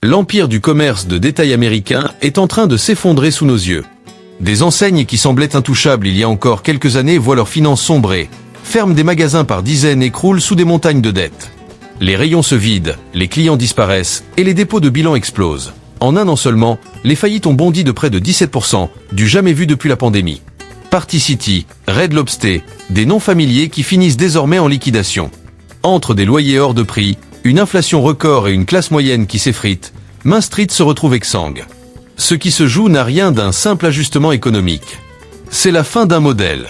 L'empire du commerce de détail américain est en train de s'effondrer sous nos yeux. Des enseignes qui semblaient intouchables il y a encore quelques années voient leurs finances sombrer, ferment des magasins par dizaines et croulent sous des montagnes de dettes. Les rayons se vident, les clients disparaissent et les dépôts de bilan explosent. En un an seulement, les faillites ont bondi de près de 17%, du jamais vu depuis la pandémie. Party City, Red Lobster, des noms familiers qui finissent désormais en liquidation. Entre des loyers hors de prix, une inflation record et une classe moyenne qui s'effrite, Main Street se retrouve exsangue. Ce qui se joue n'a rien d'un simple ajustement économique. C'est la fin d'un modèle.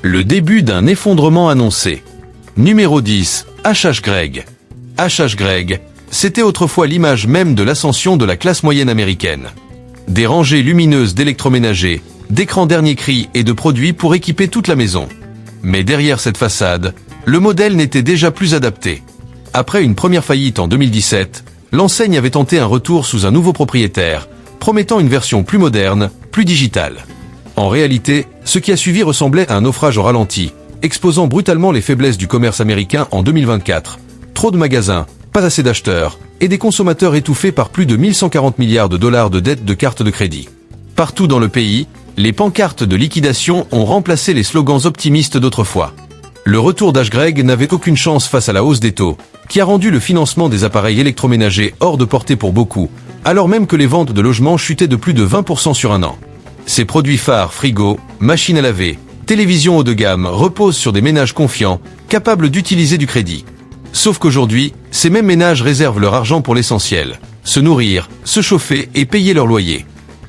Le début d'un effondrement annoncé. Numéro 10, H.H. Gregg. H.H. Gregg, c'était autrefois l'image même de l'ascension de la classe moyenne américaine. Des rangées lumineuses d'électroménagers, d'écrans dernier cri et de produits pour équiper toute la maison. Mais derrière cette façade, le modèle n'était déjà plus adapté. Après une première faillite en 2017, l'enseigne avait tenté un retour sous un nouveau propriétaire, promettant une version plus moderne, plus digitale. En réalité, ce qui a suivi ressemblait à un naufrage au ralenti, exposant brutalement les faiblesses du commerce américain en 2024. Trop de magasins, pas assez d'acheteurs, et des consommateurs étouffés par plus de 1140 milliards de dollars de dettes de cartes de crédit. Partout dans le pays, les pancartes de liquidation ont remplacé les slogans optimistes d'autrefois. Le retour d'H. Gregg n'avait aucune chance face à la hausse des taux, qui a rendu le financement des appareils électroménagers hors de portée pour beaucoup, alors même que les ventes de logements chutaient de plus de 20% sur un an. Ces produits phares, frigo, machines à laver, télévision haut de gamme reposent sur des ménages confiants, capables d'utiliser du crédit. Sauf qu'aujourd'hui, ces mêmes ménages réservent leur argent pour l'essentiel, se nourrir, se chauffer et payer leur loyer.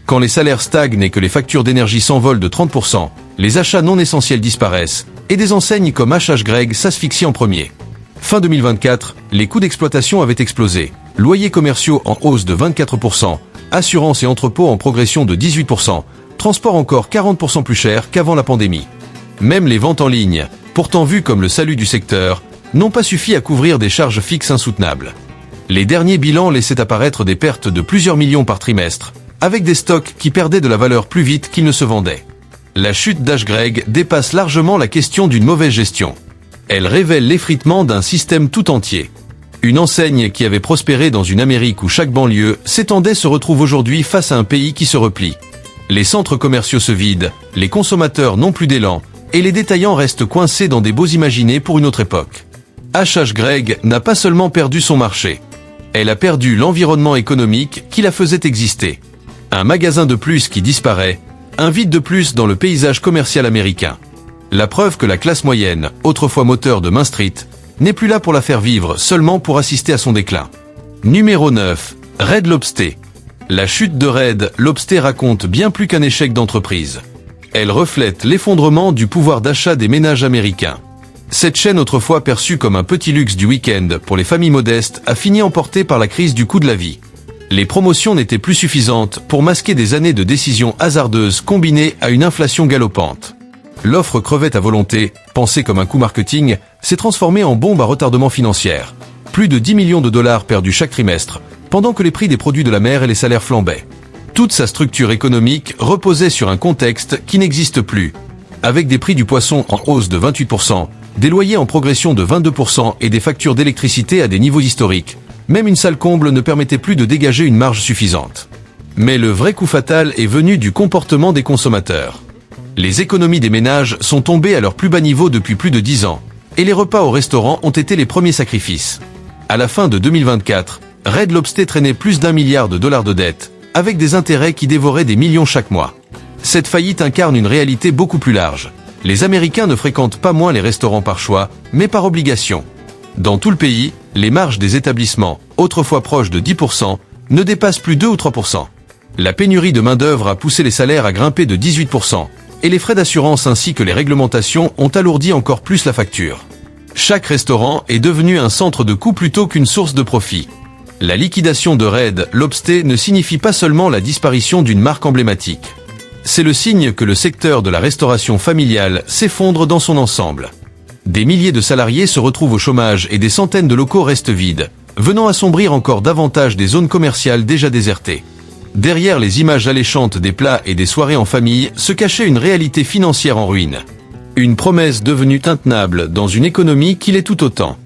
Quand les salaires stagnent et que les factures d'énergie s'envolent de 30%, les achats non essentiels disparaissent, et des enseignes comme H.H. Gregg s'asphyxient en premier. Fin 2024, les coûts d'exploitation avaient explosé, loyers commerciaux en hausse de 24%, assurances et entrepôts en progression de 18%, transport encore 40% plus cher qu'avant la pandémie. Même les ventes en ligne, pourtant vues comme le salut du secteur, n'ont pas suffi à couvrir des charges fixes insoutenables. Les derniers bilans laissaient apparaître des pertes de plusieurs millions par trimestre, avec des stocks qui perdaient de la valeur plus vite qu'ils ne se vendaient. La chute d'H. Gregg dépasse largement la question d'une mauvaise gestion. Elle révèle l'effritement d'un système tout entier. Une enseigne qui avait prospéré dans une Amérique où chaque banlieue s'étendait se retrouve aujourd'hui face à un pays qui se replie. Les centres commerciaux se vident, les consommateurs n'ont plus d'élan, et les détaillants restent coincés dans des beaux imaginés pour une autre époque. H.H. Gregg n'a pas seulement perdu son marché. Elle a perdu l'environnement économique qui la faisait exister. Un magasin de plus qui disparaît, un vide de plus dans le paysage commercial américain. La preuve que la classe moyenne, autrefois moteur de Main Street, n'est plus là pour la faire vivre, seulement pour assister à son déclin. Numéro 9, Red Lobster. La chute de Red Lobster raconte bien plus qu'un échec d'entreprise. Elle reflète l'effondrement du pouvoir d'achat des ménages américains. Cette chaîne autrefois perçue comme un petit luxe du week-end pour les familles modestes a fini emportée par la crise du coût de la vie. Les promotions n'étaient plus suffisantes pour masquer des années de décisions hasardeuses combinées à une inflation galopante. L'offre crevette à volonté, pensée comme un coup marketing, s'est transformée en bombe à retardement financière. Plus de 10 millions de dollars perdus chaque trimestre, pendant que les prix des produits de la mer et les salaires flambaient. Toute sa structure économique reposait sur un contexte qui n'existe plus. Avec des prix du poisson en hausse de 28%, des loyers en progression de 22% et des factures d'électricité à des niveaux historiques, même une salle comble ne permettait plus de dégager une marge suffisante. Mais le vrai coup fatal est venu du comportement des consommateurs. Les économies des ménages sont tombées à leur plus bas niveau depuis plus de 10 ans, et les repas au restaurant ont été les premiers sacrifices. À la fin de 2024, Red Lobster traînait plus d'1 milliard de dollars de dettes, avec des intérêts qui dévoraient des millions chaque mois. Cette faillite incarne une réalité beaucoup plus large. Les Américains ne fréquentent pas moins les restaurants par choix, mais par obligation. Dans tout le pays, les marges des établissements, autrefois proches de 10%, ne dépassent plus 2 ou 3%. La pénurie de main-d'œuvre a poussé les salaires à grimper de 18%, et les frais d'assurance ainsi que les réglementations ont alourdi encore plus la facture. Chaque restaurant est devenu un centre de coût plutôt qu'une source de profit. La liquidation de Red Lobster ne signifie pas seulement la disparition d'une marque emblématique. C'est le signe que le secteur de la restauration familiale s'effondre dans son ensemble. Des milliers de salariés se retrouvent au chômage et des centaines de locaux restent vides, venant assombrir encore davantage des zones commerciales déjà désertées. Derrière les images alléchantes des plats et des soirées en famille se cachait une réalité financière en ruine. Une promesse devenue intenable dans une économie qui l'est tout autant.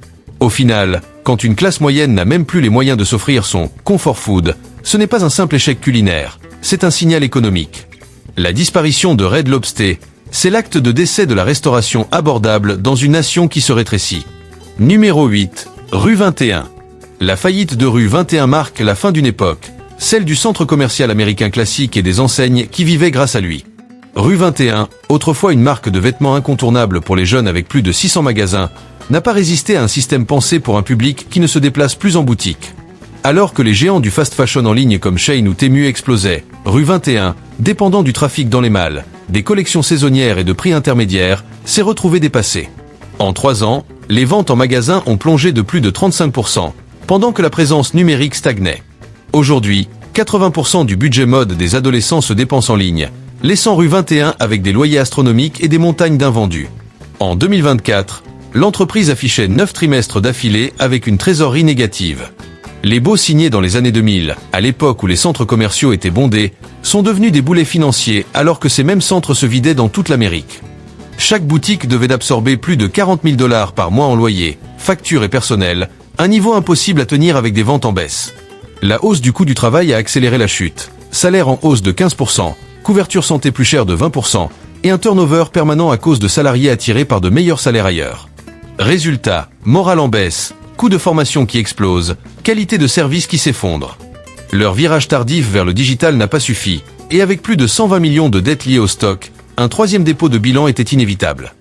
Au final, Quand une classe moyenne n'a même plus les moyens de s'offrir son « comfort food », ce n'est pas un simple échec culinaire, c'est un signal économique. La disparition de Red Lobster, c'est l'acte de décès de la restauration abordable dans une nation qui se rétrécit. Numéro 8. Rue 21. La faillite de Rue 21 marque la fin d'une époque, celle du centre commercial américain classique et des enseignes qui vivaient grâce à lui. Rue 21, autrefois une marque de vêtements incontournable pour les jeunes avec plus de 600 magasins, n'a pas résisté à un système pensé pour un public qui ne se déplace plus en boutique. Alors que les géants du fast fashion en ligne comme Shein ou Temu explosaient, Rue 21, dépendant du trafic dans les malles, des collections saisonnières et de prix intermédiaires, s'est retrouvé dépassé. En 3 ans, les ventes en magasin ont plongé de plus de 35%, pendant que la présence numérique stagnait. Aujourd'hui, 80% du budget mode des adolescents se dépense en ligne, laissant Rue 21 avec des loyers astronomiques et des montagnes d'invendus. En 2024, l'entreprise affichait 9 trimestres d'affilée avec une trésorerie négative. Les baux signés dans les années 2000, à l'époque où les centres commerciaux étaient bondés, sont devenus des boulets financiers alors que ces mêmes centres se vidaient dans toute l'Amérique. Chaque boutique devait absorber plus de 40 000 $ par mois en loyer, factures et personnel, un niveau impossible à tenir avec des ventes en baisse. La hausse du coût du travail a accéléré la chute, salaire en hausse de 15%, couverture santé plus chère de 20% et un turnover permanent à cause de salariés attirés par de meilleurs salaires ailleurs. Résultat, morale en baisse, coût de formation qui explose, qualité de service qui s'effondre. Leur virage tardif vers le digital n'a pas suffi, et avec plus de 120 millions de dettes liées au stock, un troisième dépôt de bilan était inévitable.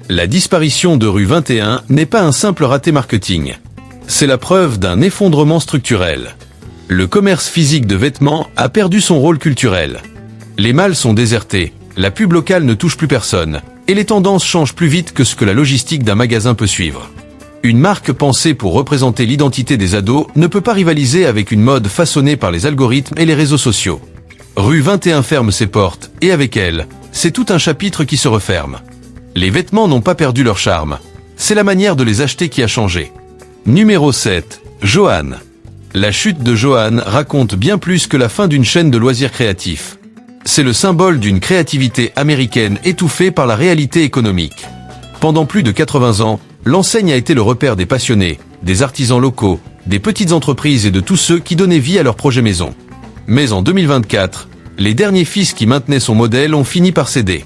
La disparition de Rue 21 n'est pas un simple raté marketing. C'est la preuve d'un effondrement structurel. Le commerce physique de vêtements a perdu son rôle culturel. Les malles sont désertés, la pub locale ne touche plus personne, et les tendances changent plus vite que ce que la logistique d'un magasin peut suivre. Une marque pensée pour représenter l'identité des ados ne peut pas rivaliser avec une mode façonnée par les algorithmes et les réseaux sociaux. Rue 21 ferme ses portes, et avec elle, c'est tout un chapitre qui se referme. Les vêtements n'ont pas perdu leur charme. C'est la manière de les acheter qui a changé. Numéro 7. Joann. La chute de Joann raconte bien plus que la fin d'une chaîne de loisirs créatifs. C'est le symbole d'une créativité américaine étouffée par la réalité économique. Pendant plus de 80 ans, l'enseigne a été le repère des passionnés, des artisans locaux, des petites entreprises et de tous ceux qui donnaient vie à leur projet maison. Mais en 2024, les derniers fils qui maintenaient son modèle ont fini par céder.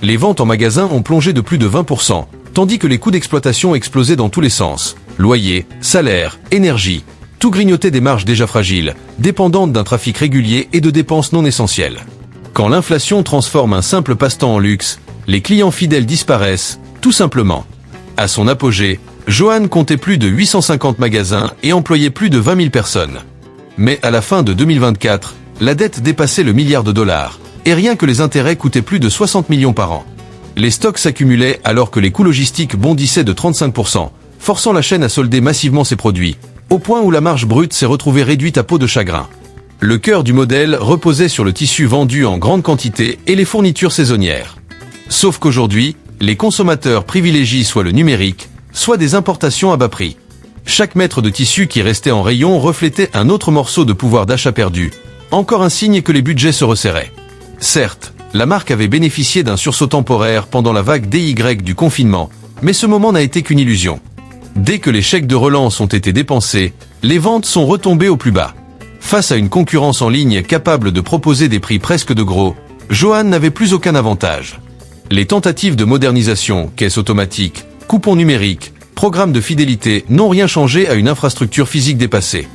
Les ventes en magasin ont plongé de plus de 20%, tandis que les coûts d'exploitation explosaient dans tous les sens. Loyer, salaire, énergie, tout grignotait des marges déjà fragiles, dépendantes d'un trafic régulier et de dépenses non essentielles. Quand l'inflation transforme un simple passe-temps en luxe, les clients fidèles disparaissent, tout simplement. À son apogée, Joann comptait plus de 850 magasins et employait plus de 20 000 personnes. Mais à la fin de 2024, la dette dépassait le $1 milliard, et rien que les intérêts coûtaient plus de 60 millions par an. Les stocks s'accumulaient alors que les coûts logistiques bondissaient de 35%, forçant la chaîne à solder massivement ses produits, au point où la marge brute s'est retrouvée réduite à peau de chagrin. Le cœur du modèle reposait sur le tissu vendu en grande quantité et les fournitures saisonnières. Sauf qu'aujourd'hui, les consommateurs privilégient soit le numérique, soit des importations à bas prix. Chaque mètre de tissu qui restait en rayon reflétait un autre morceau de pouvoir d'achat perdu, encore un signe que les budgets se resserraient. Certes, la marque avait bénéficié d'un sursaut temporaire pendant la vague DY du confinement, mais ce moment n'a été qu'une illusion. Dès que les chèques de relance ont été dépensés, les ventes sont retombées au plus bas. Face à une concurrence en ligne capable de proposer des prix presque de gros, Joann n'avait plus aucun avantage. Les tentatives de modernisation, caisse automatique, coupons numériques, programmes de fidélité n'ont rien changé à une infrastructure physique dépassée.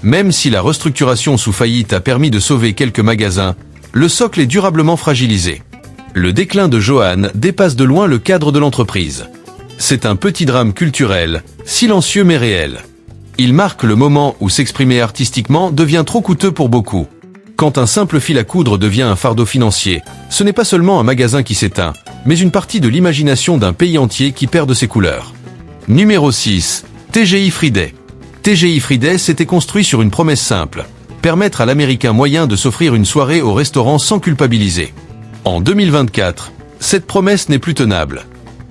Même si la restructuration sous faillite a permis de sauver quelques magasins, le socle est durablement fragilisé. Le déclin de Joann dépasse de loin le cadre de l'entreprise. C'est un petit drame culturel, silencieux mais réel. Il marque le moment où s'exprimer artistiquement devient trop coûteux pour beaucoup. Quand un simple fil à coudre devient un fardeau financier, ce n'est pas seulement un magasin qui s'éteint, mais une partie de l'imagination d'un pays entier qui perd de ses couleurs. Numéro 6. TGI Friday. TGI Friday s'était construit sur une promesse simple, permettre à l'Américain moyen de s'offrir une soirée au restaurant sans culpabiliser. En 2024, cette promesse n'est plus tenable.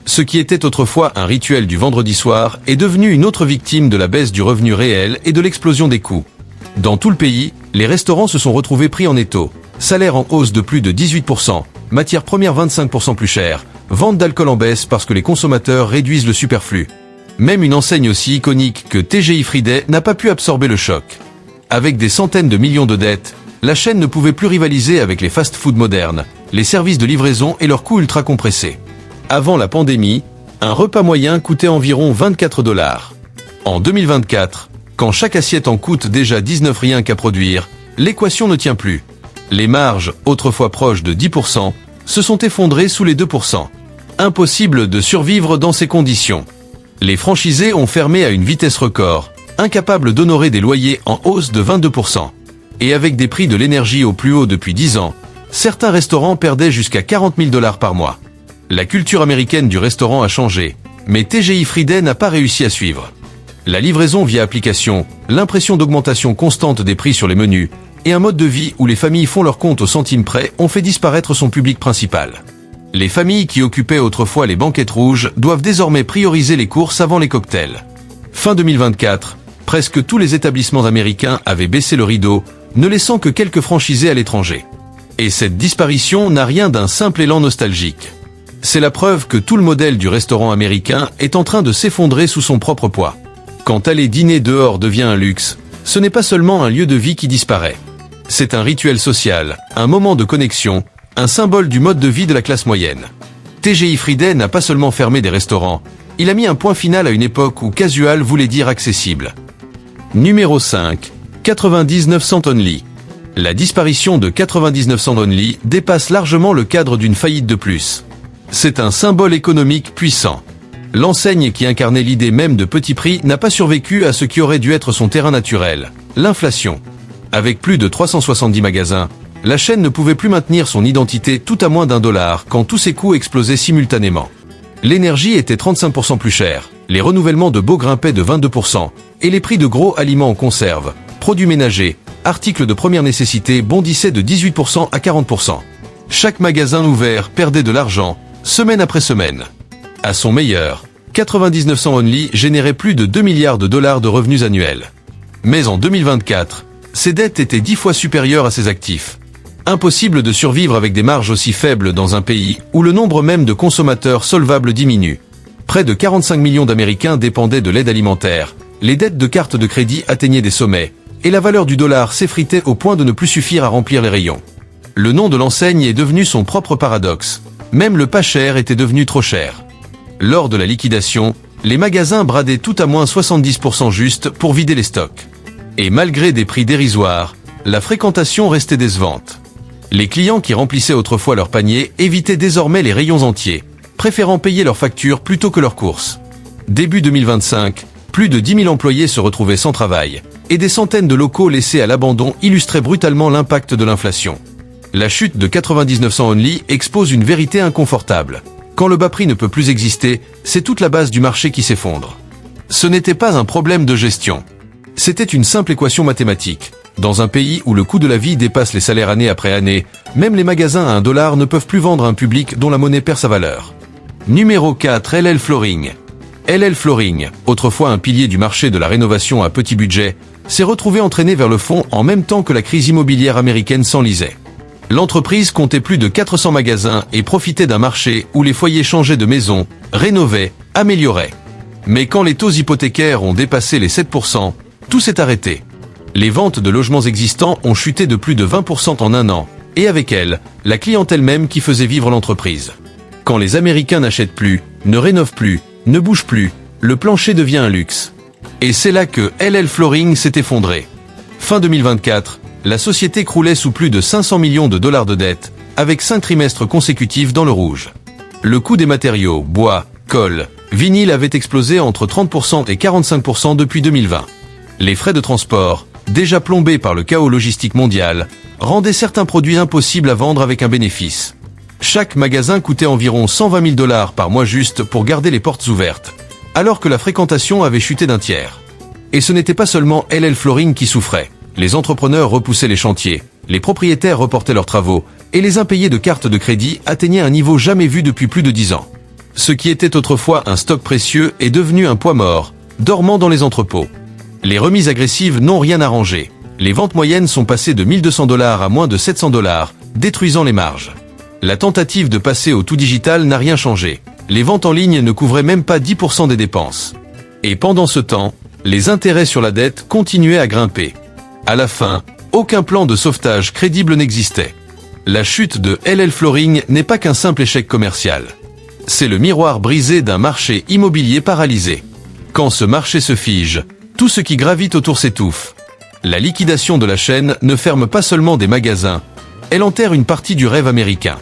Ce qui était autrefois un rituel du vendredi soir est devenu une autre victime de la baisse du revenu réel et de l'explosion des coûts. Dans tout le pays, les restaurants se sont retrouvés pris en étau. Salaire en hausse de plus de 18%, matières premières 25% plus chères, vente d'alcool en baisse parce que les consommateurs réduisent le superflu. Même une enseigne aussi iconique que TGI Fridays n'a pas pu absorber le choc. Avec des centaines de millions de dettes, la chaîne ne pouvait plus rivaliser avec les fast-food modernes, les services de livraison et leurs coûts ultra compressés. Avant la pandémie, un repas moyen coûtait environ 24 $. En 2024, quand chaque assiette en coûte déjà 19 rien qu'à produire, l'équation ne tient plus. Les marges, autrefois proches de 10%, se sont effondrées sous les 2%. Impossible de survivre dans ces conditions. Les franchisés ont fermé à une vitesse record, incapables d'honorer des loyers en hausse de 22%. Et avec des prix de l'énergie au plus haut depuis 10 ans, certains restaurants perdaient jusqu'à 40 000 $ par mois. La culture américaine du restaurant a changé, mais TGI Fridays n'a pas réussi à suivre. La livraison via application, l'impression d'augmentation constante des prix sur les menus, et un mode de vie où les familles font leur compte au centime près ont fait disparaître son public principal. Les familles qui occupaient autrefois les banquettes rouges doivent désormais prioriser les courses avant les cocktails. Fin 2024, presque tous les établissements américains avaient baissé le rideau, ne laissant que quelques franchisés à l'étranger. Et cette disparition n'a rien d'un simple élan nostalgique. C'est la preuve que tout le modèle du restaurant américain est en train de s'effondrer sous son propre poids. Quand aller dîner dehors devient un luxe, ce n'est pas seulement un lieu de vie qui disparaît. C'est un rituel social, un moment de connexion, un symbole du mode de vie de la classe moyenne. TGI Fridays n'a pas seulement fermé des restaurants, il a mis un point final à une époque où casual voulait dire accessible. Numéro 5. 99 cents only. La disparition de 99 cents only dépasse largement le cadre d'une faillite de plus. C'est un symbole économique puissant. L'enseigne qui incarnait l'idée même de petit prix n'a pas survécu à ce qui aurait dû être son terrain naturel, l'inflation. Avec plus de 370 magasins, la chaîne ne pouvait plus maintenir son identité tout à moins d'$1 quand tous ses coûts explosaient simultanément. L'énergie était 35% plus chère, les renouvellements de baux grimpaient de 22%, et les prix de gros aliments en conserve, produits ménagers, articles de première nécessité bondissaient de 18% à 40%. Chaque magasin ouvert perdait de l'argent, semaine après semaine. À son meilleur, 99 cents only générait plus de 2 milliards de dollars de revenus annuels. Mais en 2024, ses dettes étaient 10 fois supérieures à ses actifs. Impossible de survivre avec des marges aussi faibles dans un pays où le nombre même de consommateurs solvables diminue. Près de 45 millions d'Américains dépendaient de l'aide alimentaire, les dettes de cartes de crédit atteignaient des sommets, et la valeur du dollar s'effritait au point de ne plus suffire à remplir les rayons. Le nom de l'enseigne est devenu son propre paradoxe. Même le pas cher était devenu trop cher. Lors de la liquidation, les magasins bradaient tout à moins 70% juste pour vider les stocks. Et malgré des prix dérisoires, la fréquentation restait décevante. Les clients qui remplissaient autrefois leur panier évitaient désormais les rayons entiers, préférant payer leurs factures plutôt que leurs courses. Début 2025, plus de 10 000 employés se retrouvaient sans travail, et des centaines de locaux laissés à l'abandon illustraient brutalement l'impact de l'inflation. La chute de 99 cents only expose une vérité inconfortable. Quand le bas prix ne peut plus exister, c'est toute la base du marché qui s'effondre. Ce n'était pas un problème de gestion. C'était une simple équation mathématique. Dans un pays où le coût de la vie dépasse les salaires année après année, même les magasins à $1 ne peuvent plus vendre à un public dont la monnaie perd sa valeur. Numéro 4. LL Flooring. LL Flooring, autrefois un pilier du marché de la rénovation à petit budget, s'est retrouvé entraîné vers le fond en même temps que la crise immobilière américaine s'enlisait. L'entreprise comptait plus de 400 magasins et profitait d'un marché où les foyers changeaient de maison, rénovaient, amélioraient. Mais quand les taux hypothécaires ont dépassé les 7%, tout s'est arrêté. Les ventes de logements existants ont chuté de plus de 20% en un an, et avec elles, la clientèle même qui faisait vivre l'entreprise. Quand les Américains n'achètent plus, ne rénovent plus, ne bougent plus, le plancher devient un luxe. Et c'est là que LL Flooring s'est effondré. Fin 2024, la société croulait sous plus de 500 millions de dollars de dettes, avec 5 trimestres consécutifs dans le rouge. Le coût des matériaux, bois, colle, vinyle avait explosé entre 30% et 45% depuis 2020. Les frais de transport, déjà plombés par le chaos logistique mondial, rendaient certains produits impossibles à vendre avec un bénéfice. Chaque magasin coûtait environ 120 000 $ par mois juste pour garder les portes ouvertes, alors que la fréquentation avait chuté d'un tiers. Et ce n'était pas seulement LL Flooring qui souffrait. Les entrepreneurs repoussaient les chantiers, les propriétaires reportaient leurs travaux, et les impayés de cartes de crédit atteignaient un niveau jamais vu depuis plus de 10 ans. Ce qui était autrefois un stock précieux est devenu un poids mort, dormant dans les entrepôts. Les remises agressives n'ont rien arrangé. Les ventes moyennes sont passées de 1 200 $ à moins de 700 $, détruisant les marges. La tentative de passer au tout digital n'a rien changé. Les ventes en ligne ne couvraient même pas 10% des dépenses. Et pendant ce temps, les intérêts sur la dette continuaient à grimper. À la fin, aucun plan de sauvetage crédible n'existait. La chute de LL Flooring n'est pas qu'un simple échec commercial. C'est le miroir brisé d'un marché immobilier paralysé. Quand ce marché se fige, tout ce qui gravite autour s'étouffe. La liquidation de la chaîne ne ferme pas seulement des magasins, elle enterre une partie du rêve américain.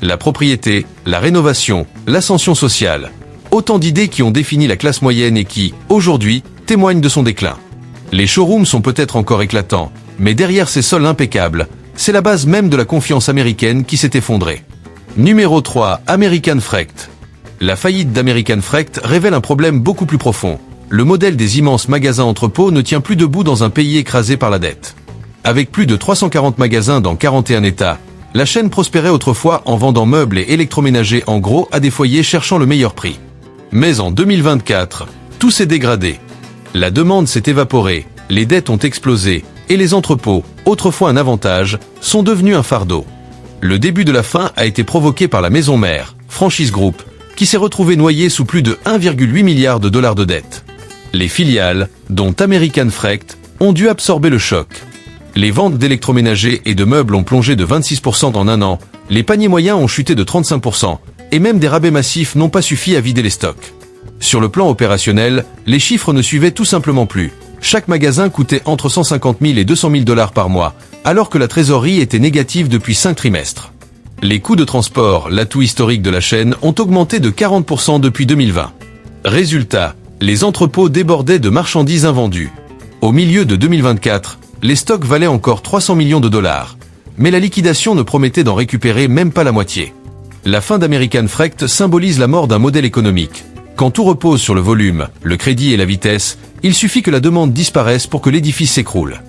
La propriété, la rénovation, l'ascension sociale, autant d'idées qui ont défini la classe moyenne et qui, aujourd'hui, témoignent de son déclin. Les showrooms sont peut-être encore éclatants, mais derrière ces sols impeccables, c'est la base même de la confiance américaine qui s'est effondrée. Numéro 3, American Freight. La faillite d'American Freight révèle un problème beaucoup plus profond. Le modèle des immenses magasins entrepôts ne tient plus debout dans un pays écrasé par la dette. Avec plus de 340 magasins dans 41 États, la chaîne prospérait autrefois en vendant meubles et électroménagers en gros à des foyers cherchant le meilleur prix. Mais en 2024, tout s'est dégradé. La demande s'est évaporée, les dettes ont explosé, et les entrepôts, autrefois un avantage, sont devenus un fardeau. Le début de la fin a été provoqué par la maison mère, Franchise Group, qui s'est retrouvée noyée sous plus de 1,8 milliard de dollars de dettes. Les filiales, dont American Freight, ont dû absorber le choc. Les ventes d'électroménagers et de meubles ont plongé de 26% en un an, les paniers moyens ont chuté de 35%, et même des rabais massifs n'ont pas suffi à vider les stocks. Sur le plan opérationnel, les chiffres ne suivaient tout simplement plus. Chaque magasin coûtait entre 150 000 et 200 000 dollars par mois, alors que la trésorerie était négative depuis 5 trimestres. Les coûts de transport, l'atout historique de la chaîne, ont augmenté de 40% depuis 2020. Résultat, les entrepôts débordaient de marchandises invendues. Au milieu de 2024, les stocks valaient encore 300 millions de dollars. Mais la liquidation ne promettait d'en récupérer même pas la moitié. La fin d'American Freight symbolise la mort d'un modèle économique. Quand tout repose sur le volume, le crédit et la vitesse, il suffit que la demande disparaisse pour que l'édifice s'écroule.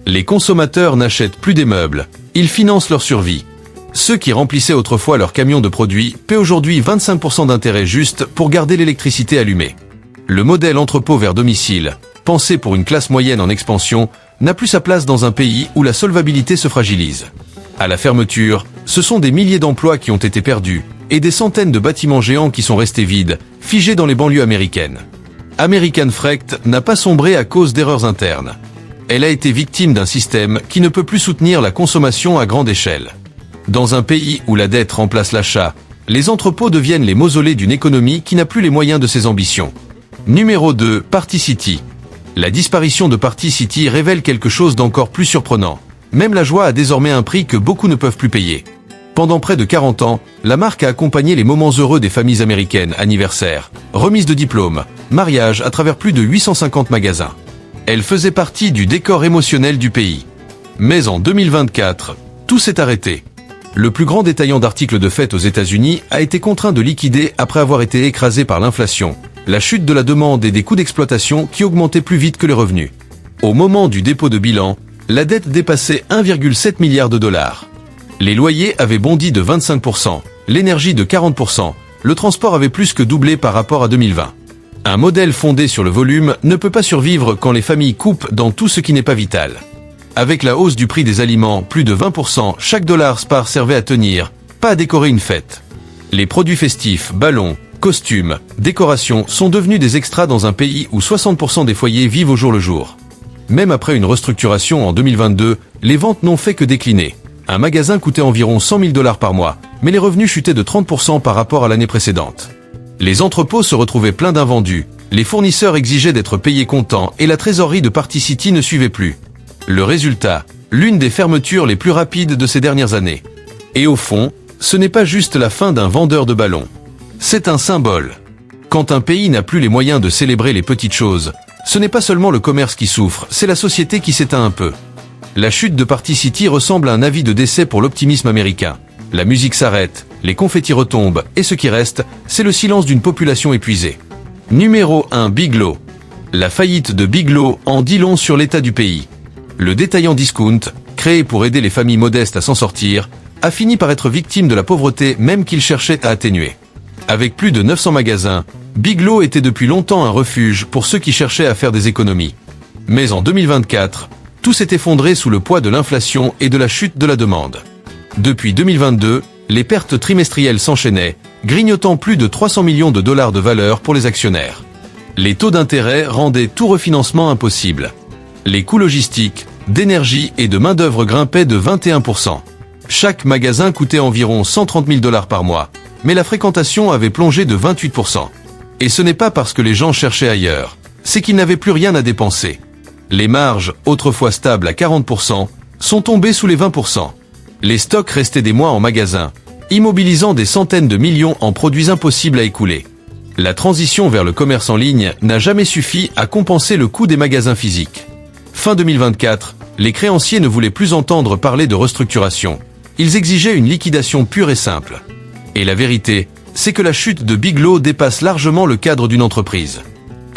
Les consommateurs n'achètent plus des meubles, ils financent leur survie. Ceux qui remplissaient autrefois leurs camions de produits paient aujourd'hui 25% d'intérêt juste pour garder l'électricité allumée. Le modèle entrepôt vers domicile, pensé pour une classe moyenne en expansion, n'a plus sa place dans un pays où la solvabilité se fragilise. À la fermeture, ce sont des milliers d'emplois qui ont été perdus, et des centaines de bâtiments géants qui sont restés vides, figés dans les banlieues américaines. American Freight n'a pas sombré à cause d'erreurs internes. Elle a été victime d'un système qui ne peut plus soutenir la consommation à grande échelle. Dans un pays où la dette remplace l'achat, les entrepôts deviennent les mausolées d'une économie qui n'a plus les moyens de ses ambitions. Numéro 2, Party City. La disparition de Party City révèle quelque chose d'encore plus surprenant. Même la joie a désormais un prix que beaucoup ne peuvent plus payer. Pendant près de 40 ans, la marque a accompagné les moments heureux des familles américaines, anniversaires, remises de diplômes, mariages à travers plus de 850 magasins. Elle faisait partie du décor émotionnel du pays. Mais en 2024, tout s'est arrêté. Le plus grand détaillant d'articles de fête aux États-Unis a été contraint de liquider après avoir été écrasé par l'inflation, la chute de la demande et des coûts d'exploitation qui augmentaient plus vite que les revenus. Au moment du dépôt de bilan, la dette dépassait 1,7 milliard de dollars. Les loyers avaient bondi de 25%, l'énergie de 40%, le transport avait plus que doublé par rapport à 2020. Un modèle fondé sur le volume ne peut pas survivre quand les familles coupent dans tout ce qui n'est pas vital. Avec la hausse du prix des aliments, plus de 20%, chaque dollar spare servait à tenir, pas à décorer une fête. Les produits festifs, ballons, costumes, décorations sont devenus des extras dans un pays où 60% des foyers vivent au jour le jour. Même après une restructuration en 2022, les ventes n'ont fait que décliner. Un magasin coûtait environ 100 000 dollars par mois, mais les revenus chutaient de 30% par rapport à l'année précédente. Les entrepôts se retrouvaient pleins d'invendus, les fournisseurs exigeaient d'être payés comptant et la trésorerie de Party City ne suivait plus. Le résultat, l'une des fermetures les plus rapides de ces dernières années. Et au fond, ce n'est pas juste la fin d'un vendeur de ballons. C'est un symbole. Quand un pays n'a plus les moyens de célébrer les petites choses, ce n'est pas seulement le commerce qui souffre, c'est la société qui s'éteint un peu. La chute de Party City ressemble à un avis de décès pour l'optimisme américain. La musique s'arrête, les confettis retombent, et ce qui reste, c'est le silence d'une population épuisée. Numéro 1, Biglow. La faillite de Biglow en dit long sur l'état du pays. Le détaillant discount, créé pour aider les familles modestes à s'en sortir, a fini par être victime de la pauvreté même qu'il cherchait à atténuer. Avec plus de 900 magasins, Biglow était depuis longtemps un refuge pour ceux qui cherchaient à faire des économies. Mais en 2024, tout s'est effondré sous le poids de l'inflation et de la chute de la demande. Depuis 2022, les pertes trimestrielles s'enchaînaient, grignotant plus de 300 millions de dollars de valeur pour les actionnaires. Les taux d'intérêt rendaient tout refinancement impossible. Les coûts logistiques, d'énergie et de main-d'œuvre grimpaient de 21%. Chaque magasin coûtait environ 130 000 $ par mois, mais la fréquentation avait plongé de 28%. Et ce n'est pas parce que les gens cherchaient ailleurs, c'est qu'ils n'avaient plus rien à dépenser. Les marges, autrefois stables à 40%, sont tombées sous les 20%. Les stocks restaient des mois en magasin, immobilisant des centaines de millions en produits impossibles à écouler. La transition vers le commerce en ligne n'a jamais suffi à compenser le coût des magasins physiques. Fin 2024, les créanciers ne voulaient plus entendre parler de restructuration. Ils exigeaient une liquidation pure et simple. Et la vérité, c'est que la chute de Biglow dépasse largement le cadre d'une entreprise.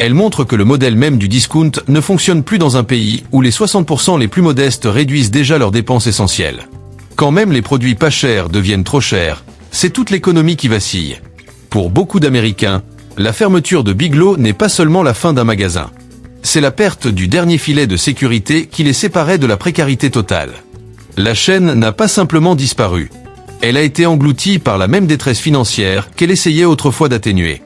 Elle montre que le modèle même du discount ne fonctionne plus dans un pays où les 60% les plus modestes réduisent déjà leurs dépenses essentielles. Quand même les produits pas chers deviennent trop chers, c'est toute l'économie qui vacille. Pour beaucoup d'Américains, la fermeture de Biglow n'est pas seulement la fin d'un magasin. C'est la perte du dernier filet de sécurité qui les séparait de la précarité totale. La chaîne n'a pas simplement disparu. Elle a été engloutie par la même détresse financière qu'elle essayait autrefois d'atténuer.